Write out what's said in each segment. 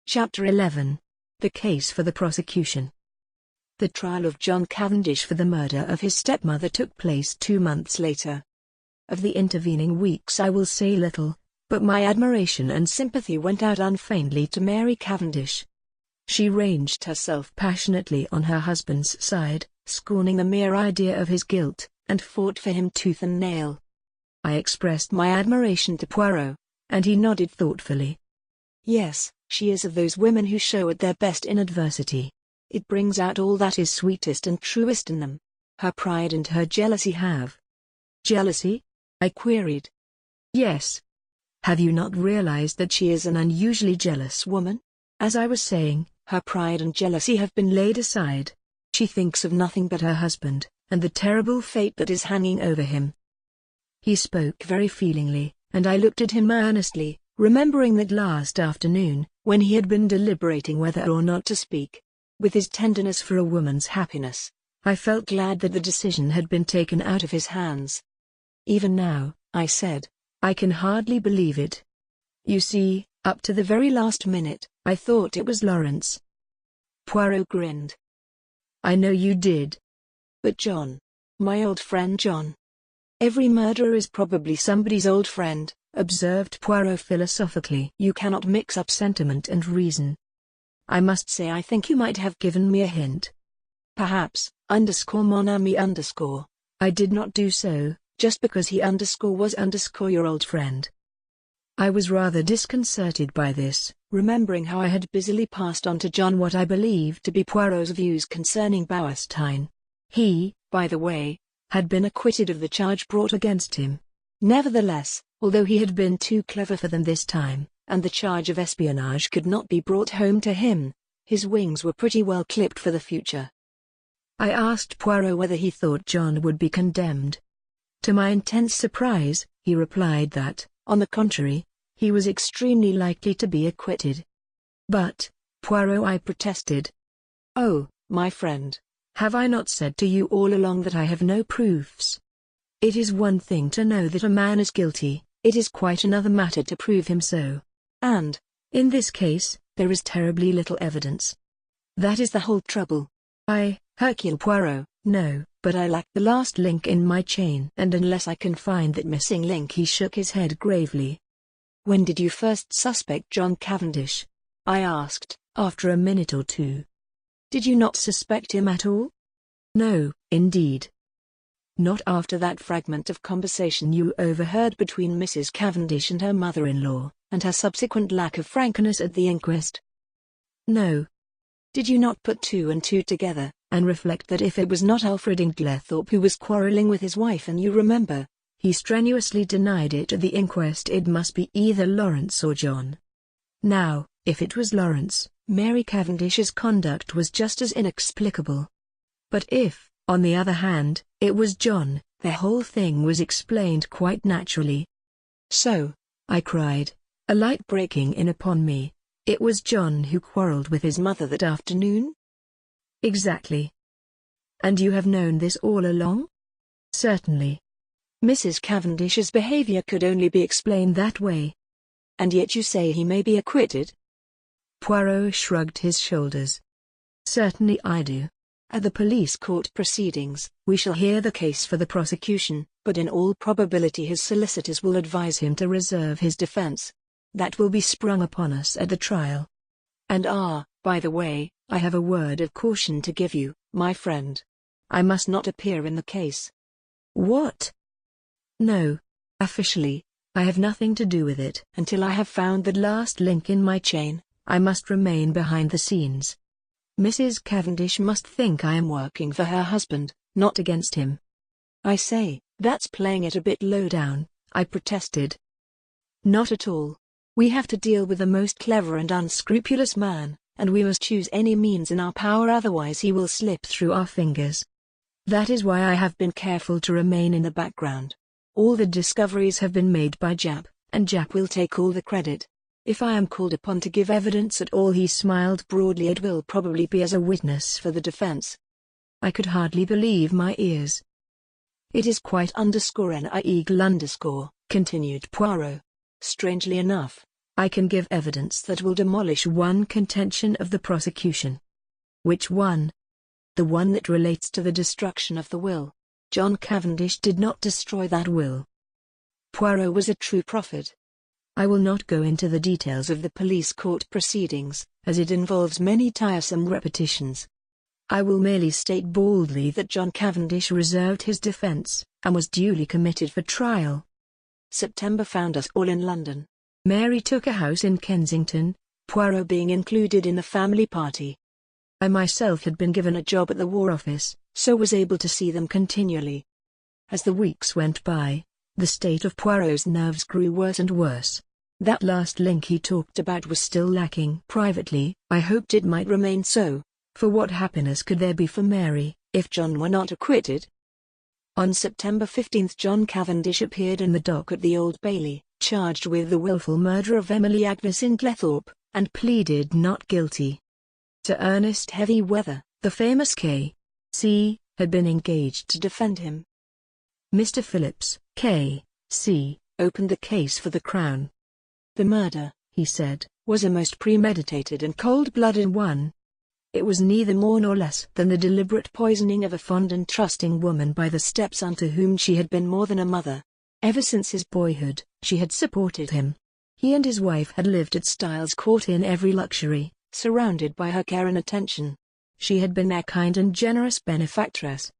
Chapter 11. The Case for the Prosecution. The trial of John Cavendish for the murder of his stepmother took place 2 months later. Of the intervening weeks I will say little, but my admiration and sympathy went out unfeignedly to Mary Cavendish. She ranged herself passionately on her husband's side, scorning the mere idea of his guilt, and fought for him tooth and nail. I expressed my admiration to Poirot, and he nodded thoughtfully. Yes, she is of those women who show at their best in adversity. It brings out all that is sweetest and truest in them. Her pride and her jealousy have. Jealousy? I queried. Yes. Have you not realized that she is an unusually jealous woman? As I was saying, her pride and jealousy have been laid aside. She thinks of nothing but her husband, and the terrible fate that is hanging over him. He spoke very feelingly, and I looked at him earnestly, remembering that last afternoon, when he had been deliberating whether or not to speak. With his tenderness for a woman's happiness, I felt glad that the decision had been taken out of his hands. Even now, I said, I can hardly believe it. You see, up to the very last minute, I thought it was Lawrence. Poirot grinned. I know you did. But John. My old friend John. Every murderer is probably somebody's old friend, observed Poirot philosophically. You cannot mix up sentiment and reason. I must say I think you might have given me a hint. Perhaps, mon ami . I did not do so, just because he was your old friend. I was rather disconcerted by this, remembering how I had busily passed on to John what I believed to be Poirot's views concerning Bauerstein. He, by the way, had been acquitted of the charge brought against him. Nevertheless, although he had been too clever for them this time, and the charge of espionage could not be brought home to him, his wings were pretty well clipped for the future. I asked Poirot whether he thought John would be condemned. To my intense surprise, he replied that, on the contrary, he was extremely likely to be acquitted. But, Poirot, I protested. Oh, my friend, have I not said to you all along that I have no proofs? It is one thing to know that a man is guilty, it is quite another matter to prove him so. And, in this case, there is terribly little evidence. That is the whole trouble. Hercule Poirot, no, but I lack the last link in my chain. And unless I can find that missing link, he shook his head gravely. When did you first suspect John Cavendish? I asked, after a minute or two. Did you not suspect him at all? No, indeed. Not after that fragment of conversation you overheard between Mrs. Cavendish and her mother-in-law, and her subsequent lack of frankness at the inquest? No. Did you not put 2 and 2 together, and reflect that if it was not Alfred Inglethorpe who was quarrelling with his wife, and you remember, he strenuously denied it at the inquest, it must be either Lawrence or John. Now, if it was Lawrence, Mary Cavendish's conduct was just as inexplicable. But if, on the other hand, it was John, the whole thing was explained quite naturally. So, I cried, a light breaking in upon me, it was John who quarreled with his mother that afternoon? Exactly. And you have known this all along? Certainly. Mrs. Cavendish's behavior could only be explained that way. And yet you say he may be acquitted? Poirot shrugged his shoulders. Certainly I do. At the police court proceedings, we shall hear the case for the prosecution, but in all probability his solicitors will advise him to reserve his defense. That will be sprung upon us at the trial. And by the way, I have a word of caution to give you, my friend. I must not appear in the case. What? No. Officially, I have nothing to do with it. Until I have found the last link in my chain, I must remain behind the scenes. Mrs. Cavendish must think I am working for her husband, not against him. I say, that's playing it a bit low down, I protested. Not at all. We have to deal with the most clever and unscrupulous man, and we must choose any means in our power, otherwise he will slip through our fingers. That is why I have been careful to remain in the background. All the discoveries have been made by Jap, and Jap will take all the credit. If I am called upon to give evidence at all, he smiled broadly, it will probably be as a witness for the defense. I could hardly believe my ears. It is quite _NIEGL_, continued Poirot. Strangely enough, I can give evidence that will demolish one contention of the prosecution. Which one? The one that relates to the destruction of the will. John Cavendish did not destroy that will. Poirot was a true prophet. I will not go into the details of the police court proceedings, as it involves many tiresome repetitions. I will merely state boldly that John Cavendish reserved his defense, and was duly committed for trial. September found us all in London. Mary took a house in Kensington, Poirot being included in the family party. I myself had been given a job at the War Office, so was able to see them continually. As the weeks went by, the state of Poirot's nerves grew worse and worse. That last link he talked about was still lacking. Privately, I hoped it might remain so, for what happiness could there be for Mary, if John were not acquitted? On September 15 John Cavendish appeared in the dock at the Old Bailey, charged with the wilful murder of Emily Agnes Inglethorpe, and pleaded not guilty. Sir Ernest Heavyweather, the famous K.C., had been engaged to defend him. Mr. Phillips, K.C., opened the case for the Crown. The murder, he said, was a most premeditated and cold-blooded one. It was neither more nor less than the deliberate poisoning of a fond and trusting woman by the stepson to whom she had been more than a mother. Ever since his boyhood, she had supported him. He and his wife had lived at Styles Court in every luxury, surrounded by her care and attention. She had been their kind and generous benefactress.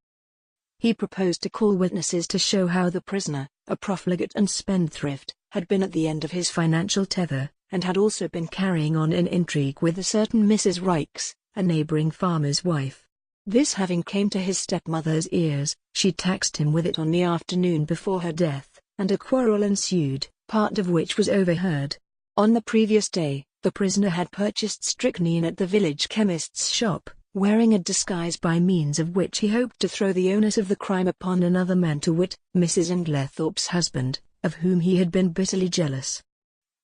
He proposed to call witnesses to show how the prisoner, a profligate and spendthrift, had been at the end of his financial tether, and had also been carrying on an intrigue with a certain Mrs. Rikes, a neighboring farmer's wife. This having came to his stepmother's ears, she taxed him with it on the afternoon before her death, and a quarrel ensued, part of which was overheard. On the previous day, the prisoner had purchased strychnine at the village chemist's shop, wearing a disguise by means of which he hoped to throw the onus of the crime upon another man, to wit, Mrs. Inglethorpe's husband, of whom he had been bitterly jealous.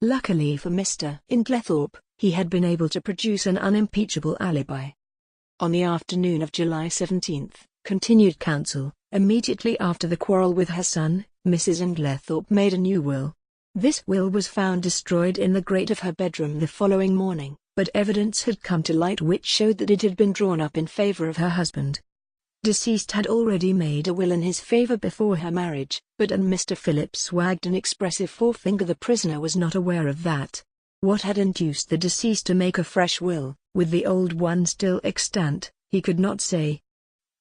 Luckily for Mr. Inglethorpe, he had been able to produce an unimpeachable alibi. On the afternoon of July 17, continued counsel, immediately after the quarrel with her son, Mrs. Inglethorpe made a new will. This will was found destroyed in the grate of her bedroom the following morning, but evidence had come to light which showed that it had been drawn up in favor of her husband. Deceased had already made a will in his favor before her marriage, but and Mr. Phillips wagged an expressive forefinger. The prisoner was not aware of that. What had induced the deceased to make a fresh will, with the old one still extant, he could not say.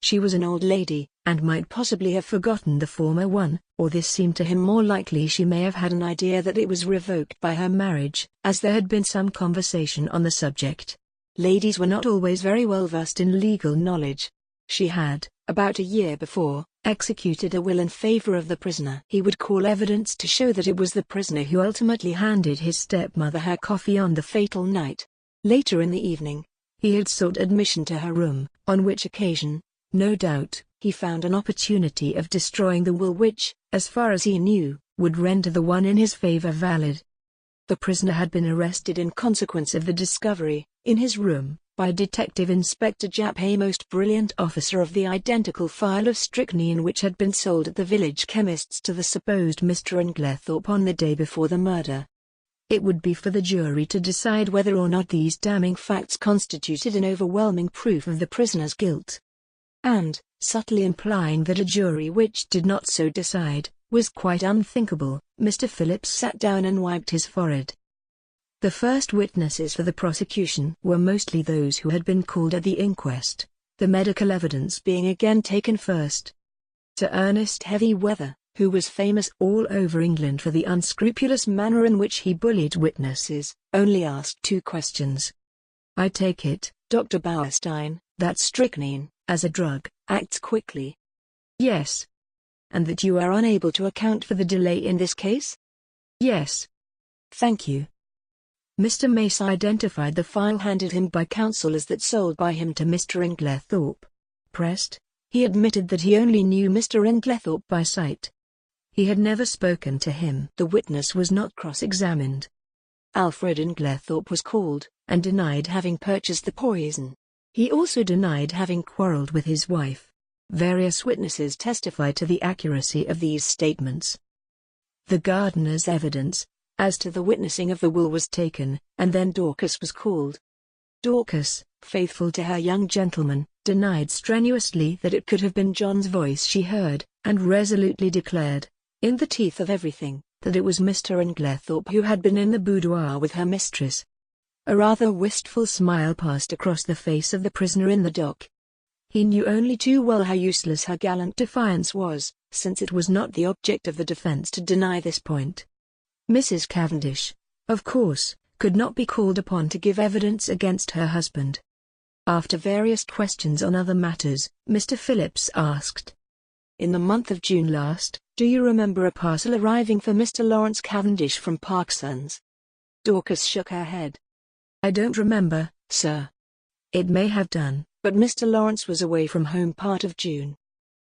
She was an old lady, and might possibly have forgotten the former one, or this seemed to him more likely she may have had an idea that it was revoked by her marriage, as there had been some conversation on the subject. Ladies were not always very well versed in legal knowledge. She had, about a year before, executed a will in favor of the prisoner. He would call evidence to show that it was the prisoner who ultimately handed his stepmother her coffee on the fatal night. Later in the evening, he had sought admission to her room, on which occasion, no doubt, he found an opportunity of destroying the will which, as far as he knew, would render the one in his favor valid. The prisoner had been arrested in consequence of the discovery, in his room, by Detective Inspector Japp, a most brilliant officer, of the identical phial of strychnine which had been sold at the village chemist's to the supposed Mr. Inglethorpe on the day before the murder. It would be for the jury to decide whether or not these damning facts constituted an overwhelming proof of the prisoner's guilt. And, subtly implying that a jury which did not so decide, was quite unthinkable, Mr. Phillips sat down and wiped his forehead. The first witnesses for the prosecution were mostly those who had been called at the inquest, the medical evidence being again taken first. Sir Ernest Heavyweather, who was famous all over England for the unscrupulous manner in which he bullied witnesses, only asked two questions. "I take it, Dr. Bauerstein, that strychnine, as a drug, acts quickly?" "Yes." "And that you are unable to account for the delay in this case?" "Yes." "Thank you." Mr. Mace identified the phial handed him by counsel as that sold by him to Mr. Inglethorpe. Pressed, he admitted that he only knew Mr. Inglethorpe by sight. He had never spoken to him. The witness was not cross-examined. Alfred Inglethorpe was called, and denied having purchased the poison. He also denied having quarreled with his wife. Various witnesses testified to the accuracy of these statements. The gardener's evidence, as to the witnessing of the will was taken, and then Dorcas was called. Dorcas, faithful to her young gentleman, denied strenuously that it could have been John's voice she heard, and resolutely declared, in the teeth of everything, that it was Mr. Inglethorpe who had been in the boudoir with her mistress. A rather wistful smile passed across the face of the prisoner in the dock. He knew only too well how useless her gallant defiance was, since it was not the object of the defense to deny this point. Mrs. Cavendish, of course, could not be called upon to give evidence against her husband. After various questions on other matters, Mr. Phillips asked, "In the month of June last, do you remember a parcel arriving for Mr. Lawrence Cavendish from Parksons?" Dorcas shook her head. "I don't remember, sir." "It may have done, but Mr. Lawrence was away from home part of June."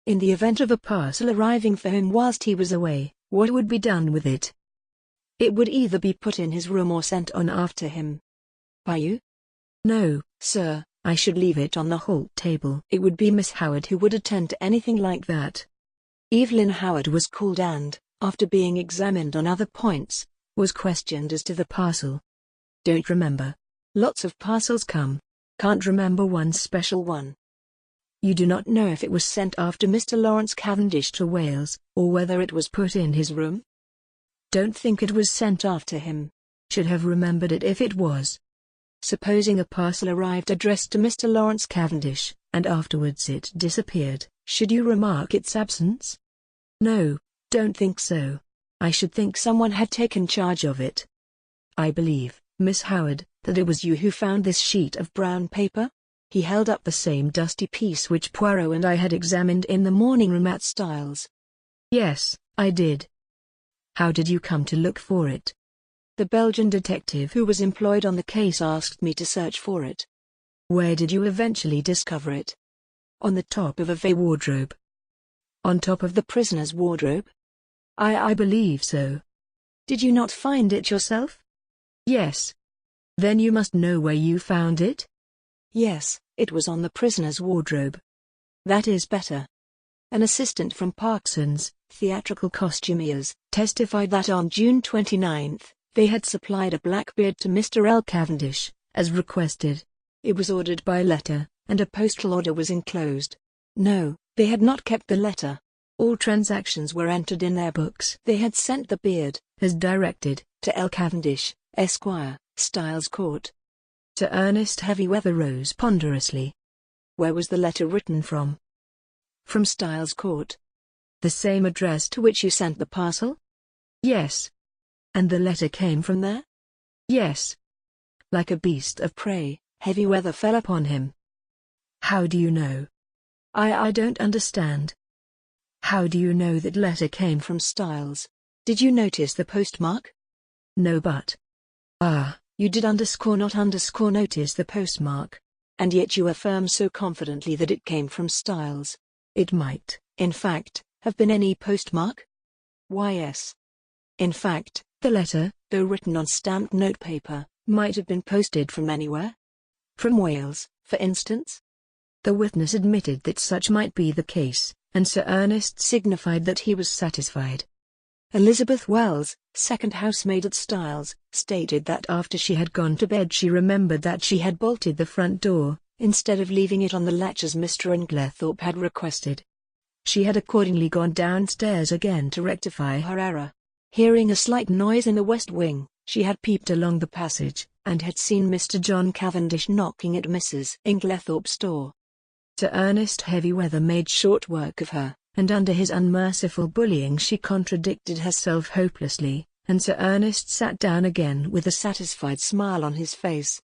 "In the event of a parcel arriving for him whilst he was away, what would be done with it?" "It would either be put in his room or sent on after him." "By you?" "No, sir, I should leave it on the hall table." "It would be Miss Howard who would attend to anything like that." Evelyn Howard was called and, after being examined on other points, was questioned as to the parcel. "Don't remember. Lots of parcels come. Can't remember one special one." "You do not know if it was sent after Mr. Lawrence Cavendish to Wales, or whether it was put in his room?" "Don't think it was sent after him. Should have remembered it if it was." "Supposing a parcel arrived addressed to Mr. Lawrence Cavendish, and afterwards it disappeared, should you remark its absence?" "No, don't think so. I should think someone had taken charge of it." "I believe, Miss Howard, that it was you who found this sheet of brown paper?" He held up the same dusty piece which Poirot and I had examined in the morning room at Styles. "Yes, I did." "How did you come to look for it?" "The Belgian detective who was employed on the case asked me to search for it." "Where did you eventually discover it?" "On the top of a wardrobe." "On top of the prisoner's wardrobe?" I believe so." "Did you not find it yourself?" "Yes." "Then you must know where you found it?" "Yes, it was on the prisoner's wardrobe." "That is better." An assistant from Parksons, theatrical costumiers, testified that on June 29, they had supplied a black beard to Mr. L. Cavendish, as requested. It was ordered by letter, and a postal order was enclosed. No, they had not kept the letter. All transactions were entered in their books. They had sent the beard, as directed, to L. Cavendish, Esquire, Styles Court. Sir Ernest Heavyweather rose ponderously. "Where was the letter written from?" "From Styles Court." "The same address to which you sent the parcel?" "Yes." "And the letter came from there?" "Yes." Like a beast of prey, Heavyweather fell upon him. "How do you know?" I don't understand." "How do you know that letter came from Styles? Did you notice the postmark?" "No, but..." "Ah, you did not notice the postmark. And yet you affirm so confidently that it came from Styles. It might, in fact, have been any postmark?" "Why, yes. In fact, the letter, though written on stamped notepaper, might have been posted from anywhere." "From Wales, for instance?" The witness admitted that such might be the case, and Sir Ernest signified that he was satisfied. Elizabeth Wells, second housemaid at Styles, stated that after she had gone to bed she remembered that she had bolted the front door, instead of leaving it on the latch as Mr. Inglethorpe had requested. She had accordingly gone downstairs again to rectify her error. Hearing a slight noise in the west wing, she had peeped along the passage, and had seen Mr. John Cavendish knocking at Mrs. Inglethorpe's door. Sir Ernest Heavyweather made short work of her, and under his unmerciful bullying she contradicted herself hopelessly, and Sir Ernest sat down again with a satisfied smile on his face.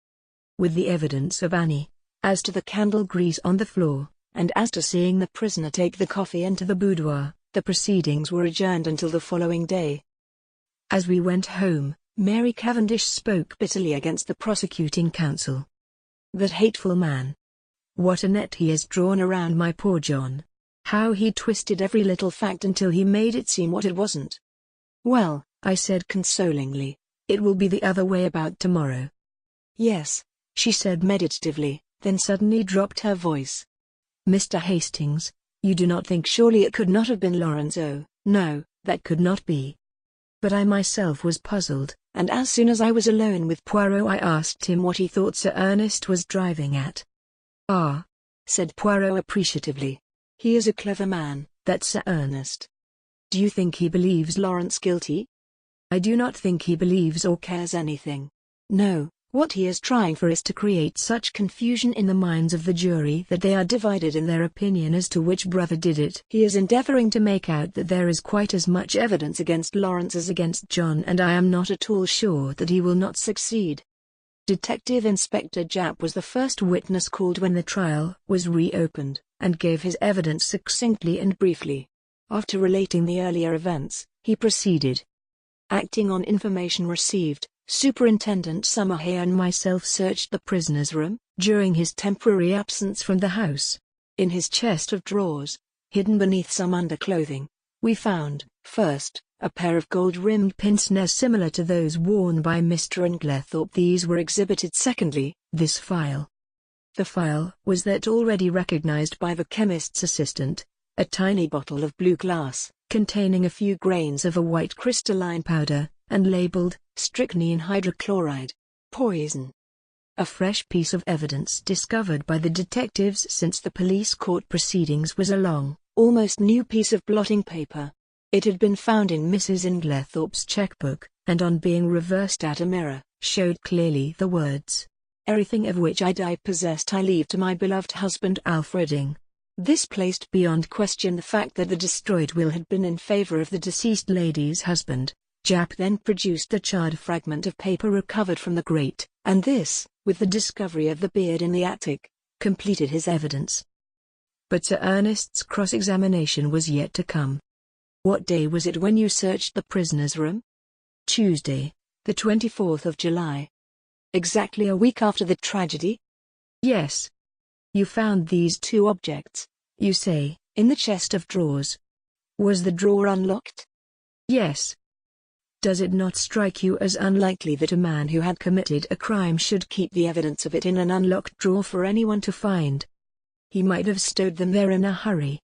With the evidence of Annie, as to the candle grease on the floor, and as to seeing the prisoner take the coffee into the boudoir, the proceedings were adjourned until the following day. As we went home, Mary Cavendish spoke bitterly against the prosecuting counsel. "That hateful man! What a net he has drawn around my poor John! How he twisted every little fact until he made it seem what it wasn't." "Well," I said consolingly, "it will be the other way about tomorrow." "Yes," she said meditatively, then suddenly dropped her voice. "Mr. Hastings, you do not think surely it could not have been Lawrence? Oh, no, that could not be." But I myself was puzzled, and as soon as I was alone with Poirot I asked him what he thought Sir Ernest was driving at. "Ah," said Poirot appreciatively. "He is a clever man, that Sir Ernest. Do you think he believes Lawrence guilty?" "I do not think he believes or cares anything. No, what he is trying for is to create such confusion in the minds of the jury that they are divided in their opinion as to which brother did it. He is endeavoring to make out that there is quite as much evidence against Lawrence as against John, and I am not at all sure that he will not succeed." Detective Inspector Japp was the first witness called when the trial was reopened, and gave his evidence succinctly and briefly. After relating the earlier events, he proceeded. "Acting on information received, Superintendent Summerhay and myself searched the prisoner's room, during his temporary absence from the house. In his chest of drawers, hidden beneath some underclothing, we found, first, a pair of gold-rimmed pince-nez similar to those worn by Mr. Inglethorpe. These were exhibited. Secondly, this file. The file was that already recognized by the chemist's assistant, a tiny bottle of blue glass, containing a few grains of a white crystalline powder, and labeled, strychnine hydrochloride, poison. A fresh piece of evidence discovered by the detectives since the police court proceedings was a long, almost new piece of blotting paper. It had been found in Mrs. Inglethorpe's checkbook, and on being reversed at a mirror, showed clearly the words, "Everything of which I die possessed I leave to my beloved husband Alfred Ing." This placed beyond question the fact that the destroyed will had been in favor of the deceased lady's husband. Japp then produced the charred fragment of paper recovered from the grate, and this, with the discovery of the beard in the attic, completed his evidence. But Sir Ernest's cross-examination was yet to come. "What day was it when you searched the prisoner's room?" "Tuesday, the 24th of July. Exactly a week after the tragedy?" "Yes." "You found these two objects, you say, in the chest of drawers. Was the drawer unlocked?" "Yes." "Does it not strike you as unlikely that a man who had committed a crime should keep the evidence of it in an unlocked drawer for anyone to find? He might have stowed them there in a hurry."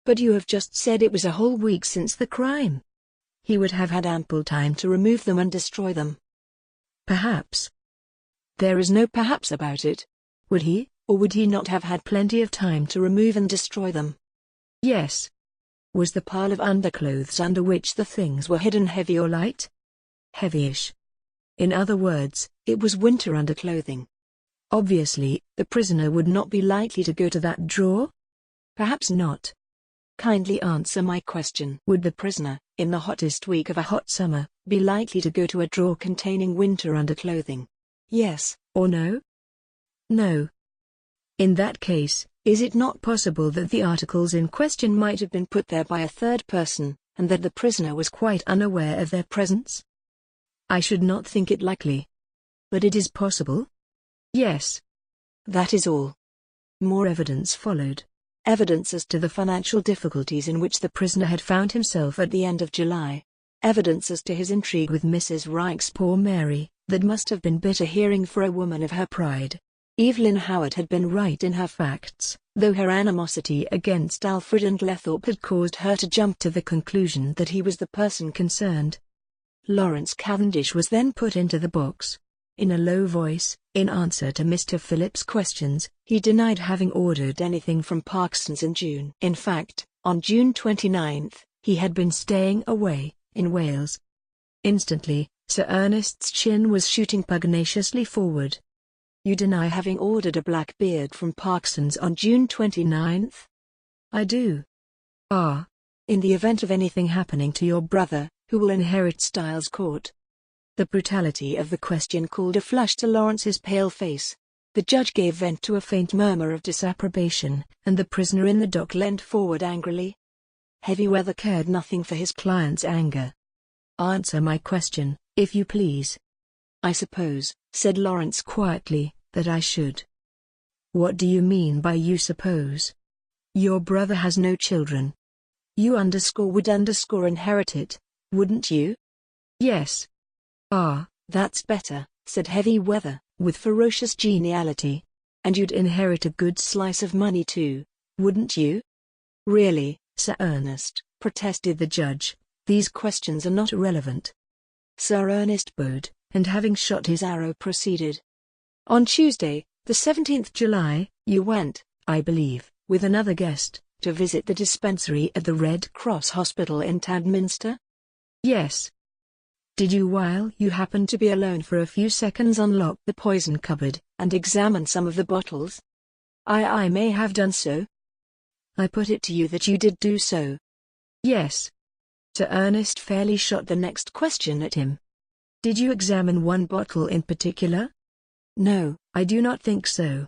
"But you have just said it was a whole week since the crime. He would have had ample time to remove them and destroy them." "Perhaps." "There is no perhaps about it. Would he, or would he not have had plenty of time to remove and destroy them?" "Yes." "Was the pile of underclothes under which the things were hidden heavy or light?" "Heavyish." "In other words, it was winter underclothing. Obviously, the prisoner would not be likely to go to that drawer?" "Perhaps not." "Kindly answer my question. Would the prisoner, in the hottest week of a hot summer, be likely to go to a drawer containing winter underclothing? Yes, or no?" "No." "In that case, is it not possible that the articles in question might have been put there by a third person, and that the prisoner was quite unaware of their presence?" "I should not think it likely." "But it is possible?" "Yes." "That is all." More evidence followed. Evidence as to the financial difficulties in which the prisoner had found himself at the end of July. Evidence as to his intrigue with Mrs. Reich's poor Mary, that must have been bitter hearing for a woman of her pride. Evelyn Howard had been right in her facts, though her animosity against Alfred Inglethorpe had caused her to jump to the conclusion that he was the person concerned. Lawrence Cavendish was then put into the box. In a low voice, in answer to Mr. Phillips' questions, he denied having ordered anything from Parkson's in June. In fact, on June 29, he had been staying away, in Wales. Instantly, Sir Ernest's chin was shooting pugnaciously forward. "You deny having ordered a black beard from Parkson's on June 29? "I do." "Ah. In the event of anything happening to your brother, who will inherit Styles Court?" The brutality of the question called a flush to Lawrence's pale face. The judge gave vent to a faint murmur of disapprobation, and the prisoner in the dock leant forward angrily. Heavyweather cared nothing for his client's anger. "Answer my question, if you please." "I suppose," said Lawrence quietly, "that I should." "What do you mean by you suppose? Your brother has no children. You would inherit it, wouldn't you?" "Yes." "Ah, that's better," said Heavyweather, with ferocious geniality. "And you'd inherit a good slice of money too, wouldn't you?" "Really, Sir Ernest," protested the judge, These questions are not irrelevant. Sir Ernest bowed, and having shot his arrow proceeded. On Tuesday, the 17th July, you went, I believe, with another guest, to visit the dispensary at the Red Cross Hospital in Tadminster? Yes. Did you, while you happened to be alone for a few seconds, unlock the poison cupboard, and examine some of the bottles? I may have done so. I put it to you that you did do so. Yes. Sir Ernest fairly shot the next question at him. Did you examine one bottle in particular? No, I do not think so.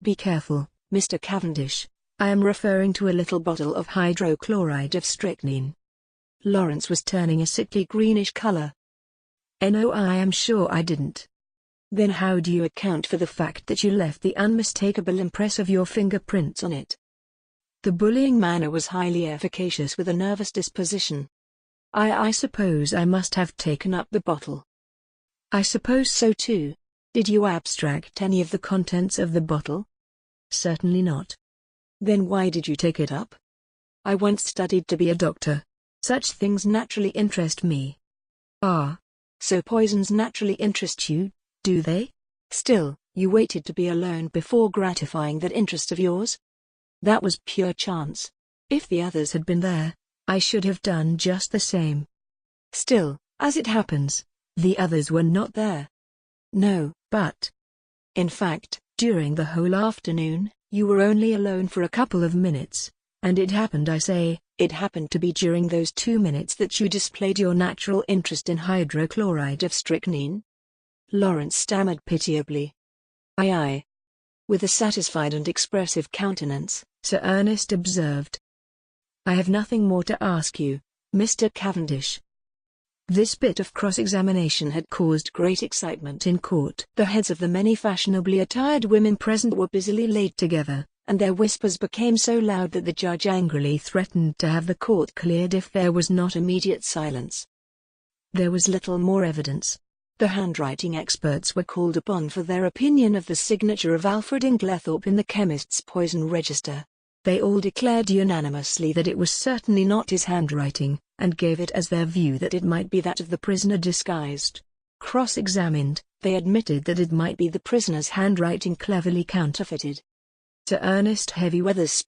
Be careful, Mr. Cavendish. I am referring to a little bottle of hydrochloride of strychnine. Lawrence was turning a sickly greenish color. No, I am sure I didn't. Then how do you account for the fact that you left the unmistakable impress of your fingerprints on it? The bullying manner was highly efficacious with a nervous disposition. I suppose I must have taken up the bottle. I suppose so too. Did you abstract any of the contents of the bottle? Certainly not. Then why did you take it up? I once studied to be a doctor. Such things naturally interest me. Ah. So poisons naturally interest you, do they? Still, you waited to be alone before gratifying that interest of yours? That was pure chance. If the others had been there, I should have done just the same. Still, as it happens, the others were not there. No, but... In fact, during the whole afternoon, you were only alone for a couple of minutes, and it happened, I say, it happened to be during those 2 minutes that you displayed your natural interest in hydrochloride of strychnine. Lawrence stammered pitiably. Aye. With a satisfied and expressive countenance, Sir Ernest observed. I have nothing more to ask you, Mr. Cavendish. This bit of cross-examination had caused great excitement in court. The heads of the many fashionably attired women present were busily laid together, and their whispers became so loud that the judge angrily threatened to have the court cleared if there was not immediate silence. There was little more evidence. The handwriting experts were called upon for their opinion of the signature of Alfred Inglethorpe in the chemist's poison register. They all declared unanimously that it was certainly not his handwriting, and gave it as their view that it might be that of the prisoner disguised. Cross-examined, they admitted that it might be the prisoner's handwriting cleverly counterfeited. Sir Ernest Heavyweather's speech